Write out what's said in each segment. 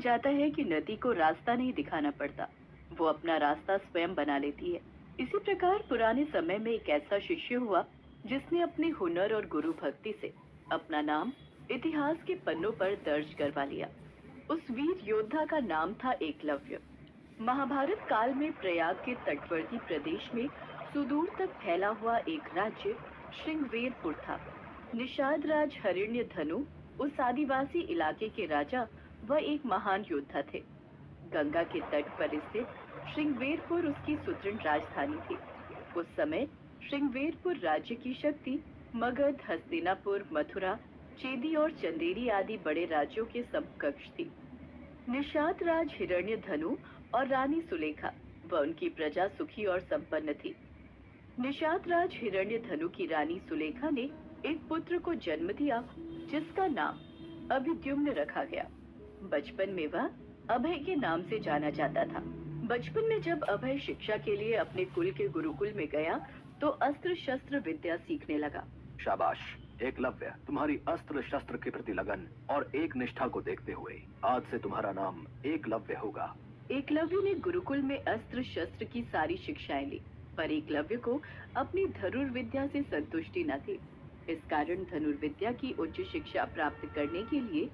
जाता है कि नदी को रास्ता नहीं दिखाना पड़ता, वो अपना रास्ता स्वयं बना लेती है। इसी प्रकार पुराने समय में एक ऐसा शिष्य हुआ जिसने अपने हुनर और गुरु भक्ति से अपना नाम इतिहास के पन्नों पर दर्ज करवा लिया। उस वीर योद्धा का नाम था एकलव्य। महाभारत काल में प्रयाग के तटवर्ती प्रदेश में सुदूर तक फैला हुआ एक राज्य श्रृंगवेरपुर था। निषाद राज हरिण्य धनु उस आदिवासी इलाके के राजा व एक महान योद्धा थे। गंगा के तट पर स्थित श्रृंगवेरपुर उसकी सुदृढ़ राजधानी थी। उस समय श्रृंगवेरपुर राज्य की शक्ति मगध, हस्तिनापुर, मथुरा, चेदी और चंदेरी आदि बड़े राज्यों के समकक्ष थी। निषाद राज हिरण्य धनु और रानी सुलेखा व उनकी प्रजा सुखी और संपन्न थी। निषाद राज हिरण्य धनु की रानी सुलेखा ने एक पुत्र को जन्म दिया जिसका नाम अभिद्युम्न रखा गया। बचपन में वह अभय के नाम से जाना जाता था। बचपन में जब अभय शिक्षा के लिए अपने कुल के गुरुकुल में गया तो अस्त्र शस्त्र विद्या सीखने लगा। शाबाश एकलव्य, तुम्हारी अस्त्र शस्त्र के प्रति लगन और एक निष्ठा को देखते हुए आज से तुम्हारा नाम एकलव्य होगा। एकलव्य ने गुरुकुल में अस्त्र शस्त्र की सारी शिक्षाएं ली, पर एकलव्य को अपनी धनुर्विद्या से संतुष्टि न थी। इस कारण धनुर्विद्या की उच्च शिक्षा प्राप्त करने के लिए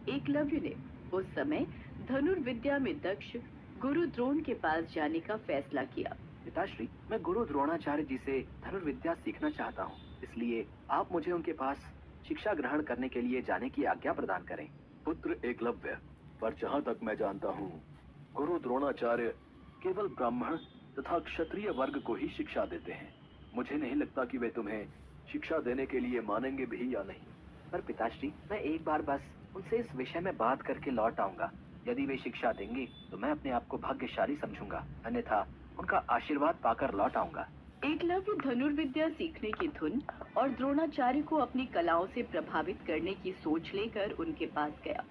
एकलव्य ने उस समय धनुर्विद्या में दक्ष गुरु द्रोण के पास जाने का फैसला किया। पिताश्री, मैं गुरु द्रोणाचार्य जी से धनुर्विद्या सीखना चाहता हूँ, इसलिए आप मुझे उनके पास शिक्षा ग्रहण करने के लिए जाने की आज्ञा प्रदान करें। पुत्र एकलव्य, पर जहाँ तक मैं जानता हूँ गुरु द्रोणाचार्य केवल ब्राह्मण तथा क्षत्रिय वर्ग को ही शिक्षा देते हैं। मुझे नहीं लगता कि वे तुम्हें शिक्षा देने के लिए मानेंगे भी या नहीं। पर पिताश्री, मैं एक बार बस उनसे इस विषय में बात करके लौट आऊंगा। यदि वे शिक्षा देंगे तो मैं अपने आप को भाग्यशाली समझूंगा, अन्यथा उनका आशीर्वाद पाकर लौट आऊंगा। एकलव्य धनुर्विद्या सीखने की धुन और द्रोणाचार्य को अपनी कलाओं से प्रभावित करने की सोच लेकर उनके पास गया,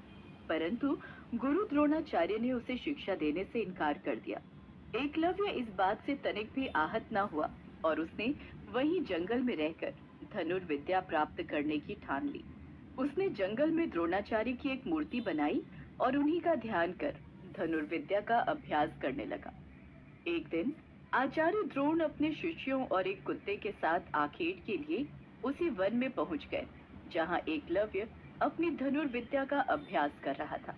परंतु गुरु द्रोणाचार्य ने उसे शिक्षा देने से इनकार कर दिया। एकलव्य इस बात से तनिक भी आहत न हुआ और उसने वहीं जंगल में रहकर धनुर्विद्या प्राप्त करने की ठान ली। उसने जंगल में द्रोणाचार्य की एक मूर्ति बनाई और उन्हीं का ध्यान कर धनुर्विद्या का अभ्यास करने लगा। एक दिन आचार्य द्रोण अपने शिष्यों और एक कुत्ते के साथ आखेट के लिए उसी वन में पहुंच गए जहां एकलव्य अपनी धनुर्विद्या का अभ्यास कर रहा था।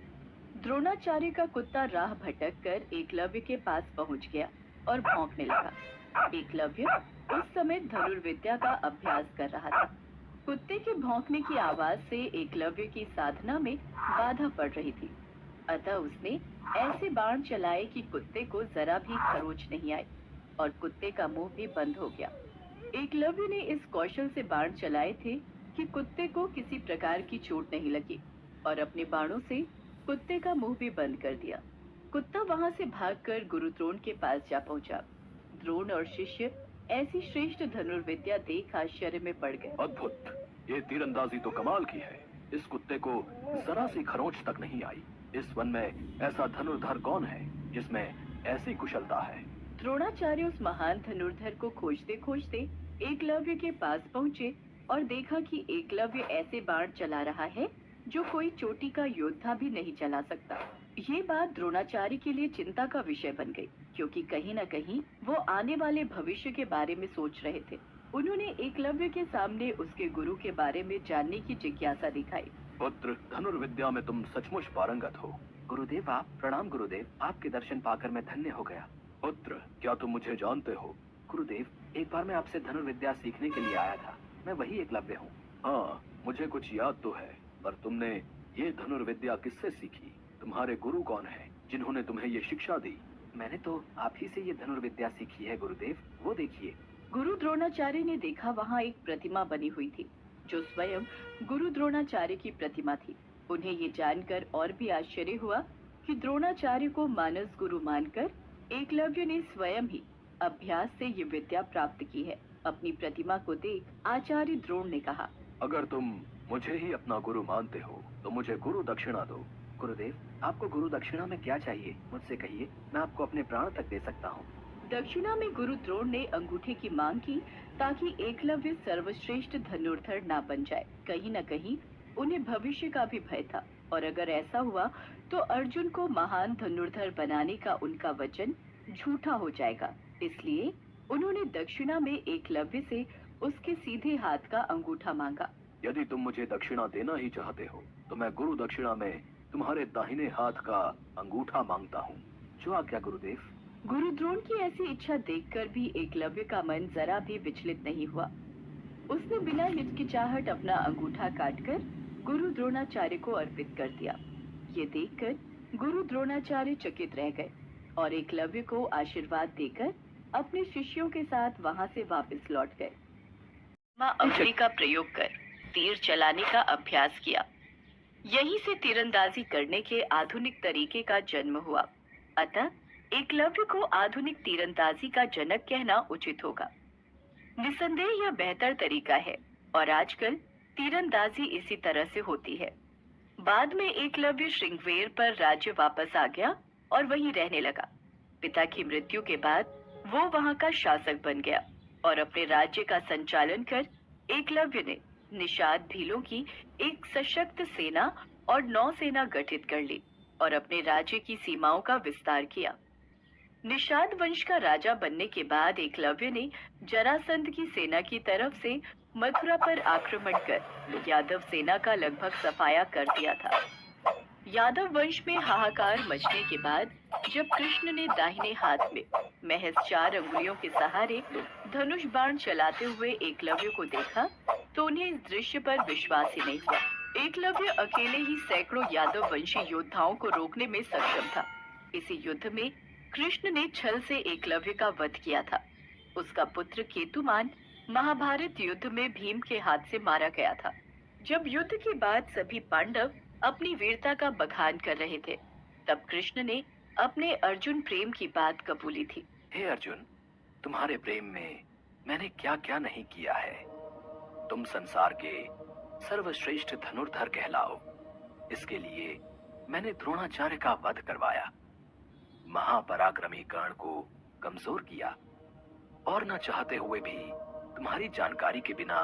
द्रोणाचार्य का कुत्ता राह भटक कर एकलव्य के पास पहुंच गया और भौंकने लगा। एकलव्य उस समय धनुर्विद्या का अभ्यास कर रहा था। कुत्ते के भौंकने की आवाज से एकलव्य की साधना में बाधा पड़ रही थी, अतः उसने ऐसे बाण चलाए कि कुत्ते को जरा भी खरोच नहीं आई और कुत्ते का मुंह भी बंद हो गया। एकलव्य ने इस कौशल से बाण चलाए थे कि कुत्ते को किसी प्रकार की चोट नहीं लगी और अपने बाणों से कुत्ते का मुंह भी बंद कर दिया। कुत्ता वहां से भागकर गुरु द्रोण के पास जा पहुंचा। द्रोण और शिष्य ऐसी श्रेष्ठ धनुर्विद्या देख आश्चर्य में पड़ गए। अद्भुत, ये तीरंदाजी तो कमाल की है। इस कुत्ते को जरा सी खरोंच तक नहीं आई। इस वन में ऐसा धनुर्धर कौन है जिसमें ऐसी कुशलता है? द्रोणाचार्य उस महान धनुर्धर को खोजते खोजते एकलव्य के पास पहुँचे और देखा कि एकलव्य ऐसे बाण चला रहा है जो कोई चोटी का योद्धा भी नहीं चला सकता। ये बात द्रोणाचार्य के लिए चिंता का विषय बन गई, क्योंकि कहीं न कहीं वो आने वाले भविष्य के बारे में सोच रहे थे। उन्होंने एकलव्य के सामने उसके गुरु के बारे में जानने की जिज्ञासा दिखाई। पुत्र, धनुर्विद्या में तुम सचमुच पारंगत हो। गुरुदेव, आप प्रणाम। गुरुदेव, आपके दर्शन पाकर मैं धन्य हो गया। पुत्र, क्या तुम मुझे जानते हो? गुरुदेव, एक बार मैं आपसे धनुर्विद्या सीखने के लिए आया था। मैं वही एकलव्य हूँ। हाँ, मुझे कुछ याद तो है, पर तुमने ये धनुर्विद्या किससे सीखी? तुम्हारे गुरु कौन है जिन्होंने तुम्हें ये शिक्षा दी? मैंने तो आप ही से ये धनुर्विद्या सीखी है गुरुदेव। वो देखिए। गुरु द्रोणाचार्य ने देखा वहाँ एक प्रतिमा बनी हुई थी जो स्वयं गुरु द्रोणाचार्य की प्रतिमा थी। उन्हें ये जानकर और भी आश्चर्य हुआ कि द्रोणाचार्य को मानस गुरु मानकर एकलव्य ने स्वयं ही अभ्यास से ये विद्या प्राप्त की है। अपनी प्रतिमा को देख आचार्य द्रोण ने कहा, अगर तुम मुझे ही अपना गुरु मानते हो तो मुझे गुरु दक्षिणा दो। गुरुदेव, आपको गुरु दक्षिणा में क्या चाहिए? मुझसे कहिए, मैं आपको अपने प्राण तक दे सकता हूँ। दक्षिणा में गुरु द्रोण ने अंगूठे की मांग की ताकि एकलव्य सर्वश्रेष्ठ धनुर्धर ना बन जाए। कहीं न कहीं उन्हें भविष्य का भी भय था और अगर ऐसा हुआ तो अर्जुन को महान धनुर्धर बनाने का उनका वचन झूठा हो जाएगा। इसलिए उन्होंने दक्षिणा में एकलव्य से उसके सीधे हाथ का अंगूठा मांगा। यदि तुम मुझे दक्षिणा देना ही चाहते हो तो मैं गुरु दक्षिणा में तुम्हारे दाहिने हाथ का अंगूठा मांगता हूँ। जो आज्ञा गुरुदेव। गुरु द्रोण की ऐसी इच्छा देखकर भी एकलव्य का मन जरा भी विचलित नहीं हुआ। उसने बिना हिचकिचाहट अपना अंगूठा काटकर गुरु द्रोणाचार्य को अर्पित कर दिया। ये देखकर गुरु द्रोणाचार्य चकित रह गए और एकलव्य को आशीर्वाद देकर अपने शिष्यों के साथ वहां से वापस लौट गए। माँ अंगुली का प्रयोग कर तीर चलाने का अभ्यास किया। यहीं से तीरंदाजी करने के आधुनिक तरीके का जन्म हुआ। अतः एकलव्य को आधुनिक तीरंदाजी का जनक कहना उचित होगा। निसंदेह यह बेहतर तरीका है और आजकल तीरंदाजी इसी तरह से होती है। बाद में एकलव्य श्रृंगवेर पर राज्य वापस आ गया और वहीं रहने लगा। पिता की मृत्यु के बाद वो वहां का शासक बन गया और अपने राज्य का संचालन कर एकलव्य ने निषाद भीलों की एक सशक्त सेना और नौसेना गठित कर ली और अपने राज्य की सीमाओं का विस्तार किया। निषाद वंश का राजा बनने के बाद एकलव्य ने जरासंध की सेना की तरफ से मथुरा पर आक्रमण कर यादव सेना का लगभग सफाया कर दिया था। यादव वंश में हाहाकार मचने के बाद जब कृष्ण ने दाहिने हाथ में महज 4 अंगुलियों के सहारे धनुष बाण चलाते हुए एकलव्य को देखा तो उन्हें इस दृश्य पर विश्वास ही नहीं हुआ। एकलव्य अकेले ही सैकड़ों यादव वंशी योद्धाओं को रोकने में सक्षम था। इसी युद्ध में कृष्ण ने छल से एकलव्य का वध किया था। उसका पुत्र केतुमान महाभारत युद्ध में भीम के हाथ से मारा गया था। जब युद्ध के बाद सभी पांडव अपनी वीरता का बखान कर रहे थे, तब कृष्ण ने अपने अर्जुन प्रेम की बात कबूली थी। हे अर्जुन, तुम्हारे प्रेम में मैंने क्या क्या नहीं किया है। तुम संसार के सर्वश्रेष्ठ धनुर्धर कहलाओ। इसके लिए मैंने द्रोणाचार्य का वध करवाया, महापराक्रमी कर्ण को कमजोर किया और न चाहते हुए भी तुम्हारी जानकारी के बिना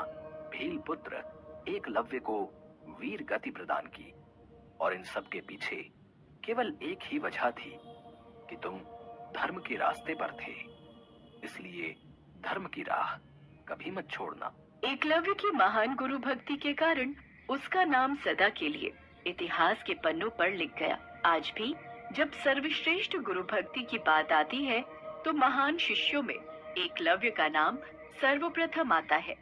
भील पुत्र एकलव्य को वीर गति प्रदान की। और इन सब के पीछे केवल एक ही वजह थी कि तुम धर्म के रास्ते पर थे। इसलिए धर्म की राह कभी मत छोड़ना। एकलव्य की महान गुरु भक्ति के कारण उसका नाम सदा के लिए इतिहास के पन्नों पर लिख गया। आज भी जब सर्वश्रेष्ठ गुरु भक्ति की बात आती है तो महान शिष्यों में एकलव्य का नाम सर्वप्रथम आता है।